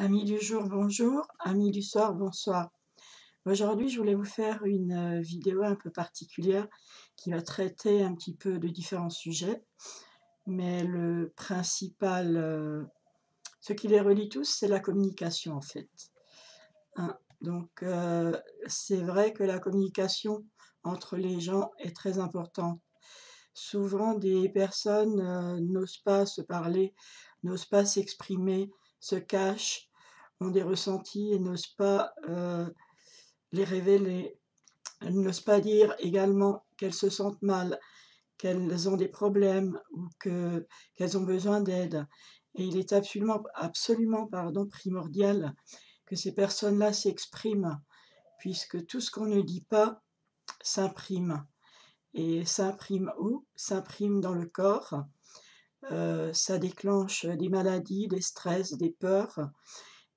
Amis du jour, bonjour. Amis du soir, bonsoir. Aujourd'hui, je voulais vous faire une vidéo un peu particulière qui va traiter un petit peu de différents sujets, mais le principal, ce qui les relie tous, c'est la communication en fait, hein. Donc, c'est vrai que la communication entre les gens est très importante. Souvent, des personnes n'osent pas se parler, n'osent pas s'exprimer, se cachent, ont des ressentis et n'osent pas les révéler. Elles n'osent pas dire également qu'elles se sentent mal, qu'elles ont des problèmes ou qu'elles ont besoin d'aide. Et il est absolument pardon, primordial que ces personnes-là s'expriment, puisque tout ce qu'on ne dit pas s'imprime. Et s'imprime où? S'imprime dans le corps. Ça déclenche des maladies, des stress, des peurs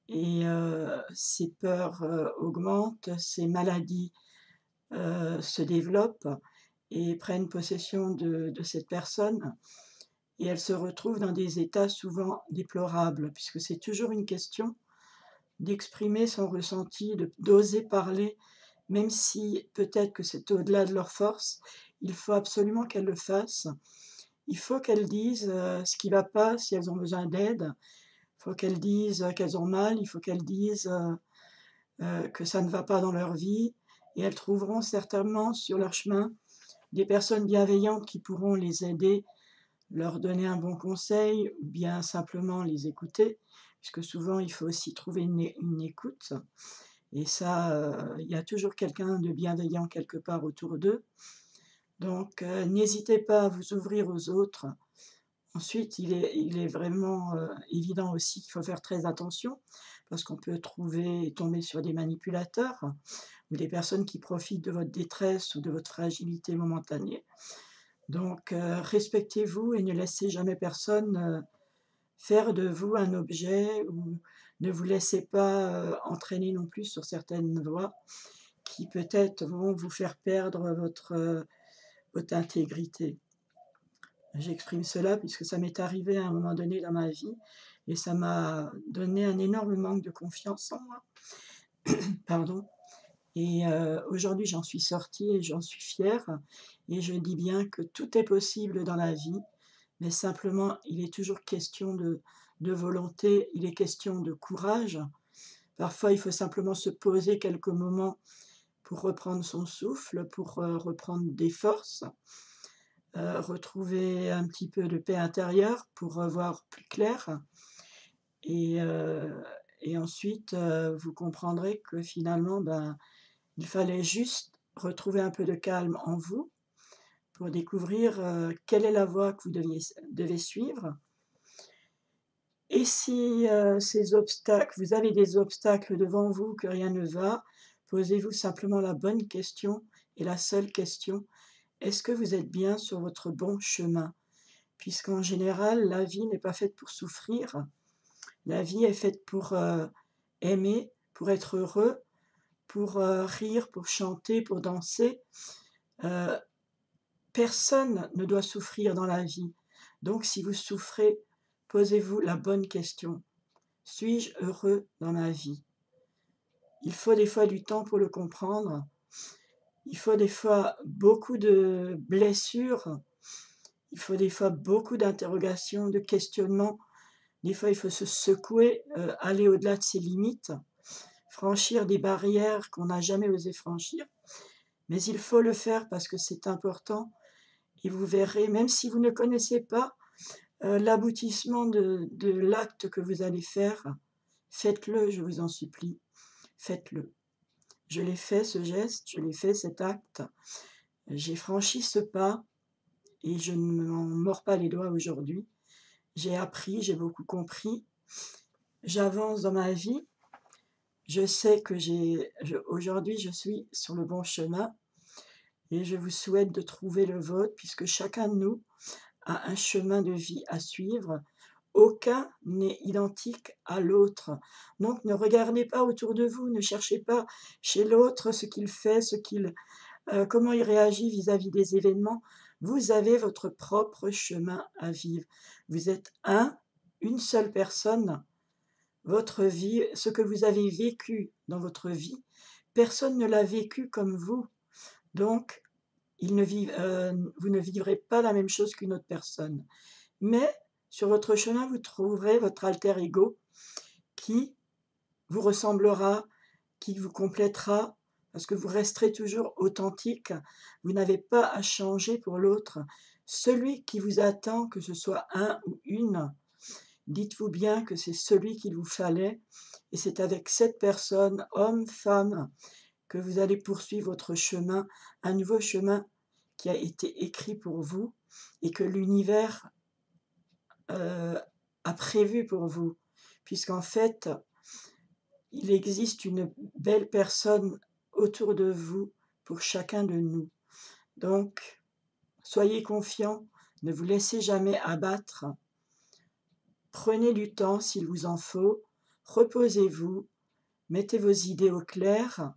et ces peurs, augmentent, ces maladies, se développent et prennent possession de cette personne et elle se retrouve dans des états souvent déplorables puisque c'est toujours une question d'exprimer son ressenti, d'oser parler, même si peut-être que c'est au-delà de leur force, il faut absolument qu'elles le fassent. Il faut qu'elles disent, ce qui ne va pas, si elles ont besoin d'aide. Il faut qu'elles disent, qu'elles ont mal, il faut qu'elles disent, que ça ne va pas dans leur vie et elles trouveront certainement sur leur chemin des personnes bienveillantes qui pourront les aider, leur donner un bon conseil ou bien simplement les écouter, puisque souvent il faut aussi trouver une écoute et ça, il y a toujours quelqu'un de bienveillant quelque part autour d'eux. Donc n'hésitez pas à vous ouvrir aux autres. Ensuite, il est vraiment, évident aussi qu'il faut faire très attention parce qu'on peut trouver et tomber sur des manipulateurs ou des personnes qui profitent de votre détresse ou de votre fragilité momentanée. Donc, respectez-vous et ne laissez jamais personne, faire de vous un objet ou ne vous laissez pas, entraîner non plus sur certaines voies qui peut-être vont vous faire perdre votre intégrité. J'exprime cela puisque ça m'est arrivé à un moment donné dans ma vie et ça m'a donné un énorme manque de confiance en moi, pardon et aujourd'hui j'en suis sortie et j'en suis fière et je dis bien que tout est possible dans la vie, mais simplement il est toujours question de volonté, il est question de courage. Parfois il faut simplement se poser quelques moments pour reprendre son souffle, pour, reprendre des forces. Retrouver un petit peu de paix intérieure pour, voir plus clair et heu et ensuite, vous comprendrez que finalement, ben, il fallait juste retrouver un peu de calme en vous pour découvrir, quelle est la voie que vous devez suivre et si, ces obstacles vous avez des obstacles devant vous, que rien ne va, posez-vous simplement la bonne question et la seule question: «Est-ce que vous êtes bien sur votre bon chemin?» Puisqu'en général, la vie n'est pas faite pour souffrir. La vie est faite pour, aimer, pour être heureux, pour, rire, pour chanter, pour danser. Heu, Personne ne doit souffrir dans la vie. Donc si vous souffrez, posez-vous la bonne question: «Suis-je heureux dans ma vie?» Il faut des fois du temps pour le comprendre. Il faut des fois beaucoup de blessures. Il faut des fois beaucoup d'interrogations, de questionnements. Des fois, il faut se secouer, aller au-delà de ses limites, franchir des barrières qu'on n'a jamais osé franchir, mais il faut le faire parce que c'est important et vous verrez, même si vous ne connaissez pas, l'aboutissement de l'acte que vous allez faire, faites-le, je vous en supplie, faites-le. Je l'ai fait ce geste, je l'ai fait cet acte, j'ai franchi ce pas et je ne m'en mords pas les doigts aujourd'hui. J'ai appris, j'ai beaucoup compris, j'avance dans ma vie. Je sais que aujourd'hui, je suis sur le bon chemin et je vous souhaite de trouver le vôtre puisque chacun de nous a un chemin de vie à suivre. Aucun n'est identique à l'autre. Donc ne regardez pas autour de vous, ne cherchez pas chez l'autre ce qu'il fait, comment il réagit vis-à-vis des événements. Vous avez votre propre chemin à vivre. Vous êtes une seule personne votre vie, ce que vous avez vécu dans votre vie, personne ne l'a vécu comme vous. Donc, vous ne vivrez pas la même chose qu'une autre personne. Mais sur votre chemin, vous trouverez votre alter ego qui vous ressemblera, qui vous complétera, parce que vous resterez toujours authentique. Vous n'avez pas à changer pour l'autre. Celui qui vous attend, que ce soit un ou une, dites-vous bien que c'est celui qu'il vous fallait et c'est avec cette personne, homme, femme, que vous allez poursuivre votre chemin, un nouveau chemin qui a été écrit pour vous et que l'univers, a prévu pour vous. Puisqu'en fait, il existe une belle personne autour de vous pour chacun de nous. Donc, soyez confiants, ne vous laissez jamais abattre. Prenez du temps s'il vous en faut, reposez-vous, mettez vos idées au clair,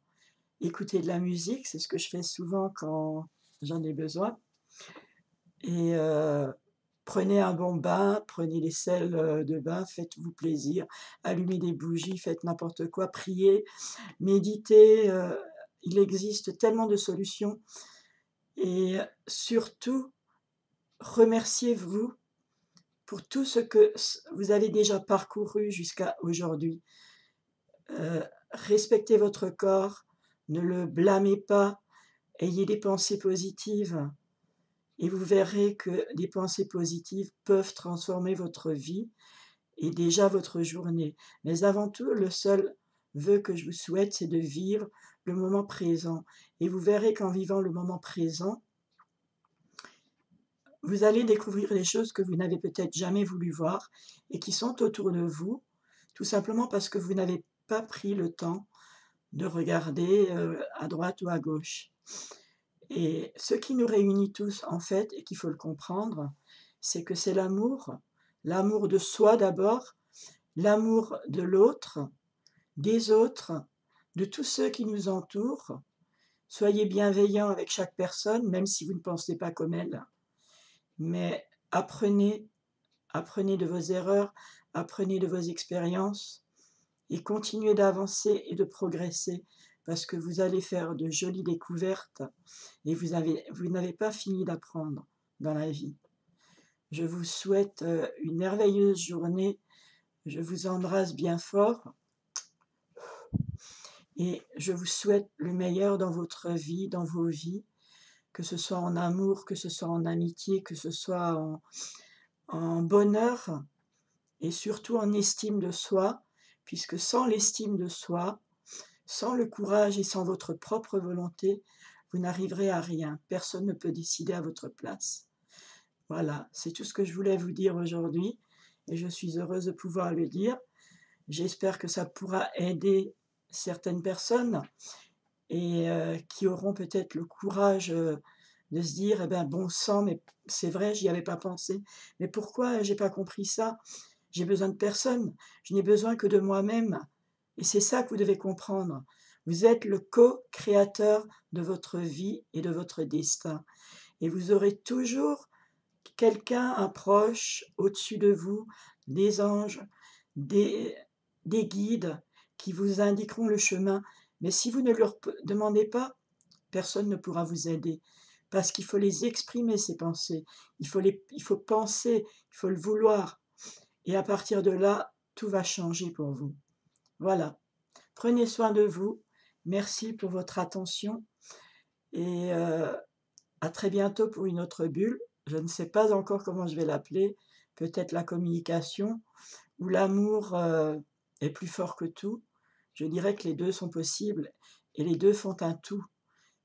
écoutez de la musique, c'est ce que je fais souvent quand j'en ai besoin. Et prenez un bon bain, prenez les sels, de bain, faites-vous plaisir, allumez des bougies, faites n'importe quoi, priez, méditez, il existe tellement de solutions et surtout remerciez-vous pour tout ce que vous avez déjà parcouru jusqu'à aujourd'hui. Respectez votre corps, ne le blâmez pas, ayez des pensées positives et vous verrez que des pensées positives peuvent transformer votre vie et déjà votre journée. Mais avant tout, le seul vœu que je vous souhaite, c'est de vivre le moment présent. Et vous verrez qu'en vivant le moment présent, vous allez découvrir des choses que vous n'avez peut-être jamais voulu voir et qui sont autour de vous, tout simplement parce que vous n'avez pas pris le temps de regarder, à droite ou à gauche. Et ce qui nous réunit tous, en fait, et qu'il faut le comprendre, c'est que c'est l'amour. L'amour de soi d'abord, l'amour de l'autre, des autres, de tous ceux qui nous entourent. Soyez bienveillants avec chaque personne, même si vous ne pensez pas comme elle. Mais apprenez de vos erreurs, apprenez de vos expériences et continuez d'avancer et de progresser parce que vous allez faire de jolies découvertes et vous n'avez pas fini d'apprendre dans la vie. Je vous souhaite une merveilleuse journée. Je vous embrasse bien fort et je vous souhaite le meilleur dans votre vie, dans vos vies, que ce soit en amour, que ce soit en amitié, que ce soit en bonheur et surtout en estime de soi, puisque sans l'estime de soi, sans le courage et sans votre propre volonté, vous n'arriverez à rien. Personne ne peut décider à votre place. Voilà, c'est tout ce que je voulais vous dire aujourd'hui et je suis heureuse de pouvoir le dire. J'espère que ça pourra aider certaines personnes et qui auront peut-être le courage, de se dire: «Eh ben, bon sang, mais c'est vrai, j'y avais pas pensé. Mais pourquoi j'ai pas compris ça? J'ai besoin de personne, je n'ai besoin que de moi-même». Et c'est ça que vous devez comprendre. Vous êtes le co-créateur de votre vie et de votre destin et vous aurez toujours quelqu'un, un proche au-dessus de vous, des anges, des des guides qui vous indiqueront le chemin. Mais si vous ne leur demandez pas, personne ne pourra vous aider. Parce qu'il faut les exprimer, ces pensées. Il faut penser, il faut le vouloir. Et à partir de là, tout va changer pour vous. Voilà. Prenez soin de vous. Merci pour votre attention et à très bientôt pour une autre bulle. Je ne sais pas encore comment je vais l'appeler. Peut-être la communication ou l'amour, est plus fort que tout. Je dirais que les 2 sont possibles et les 2 font un tout,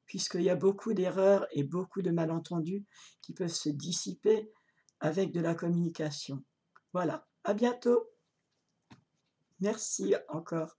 puisqu'il y a beaucoup d'erreurs et beaucoup de malentendus qui peuvent se dissiper avec de la communication. Voilà, à bientôt. Merci encore.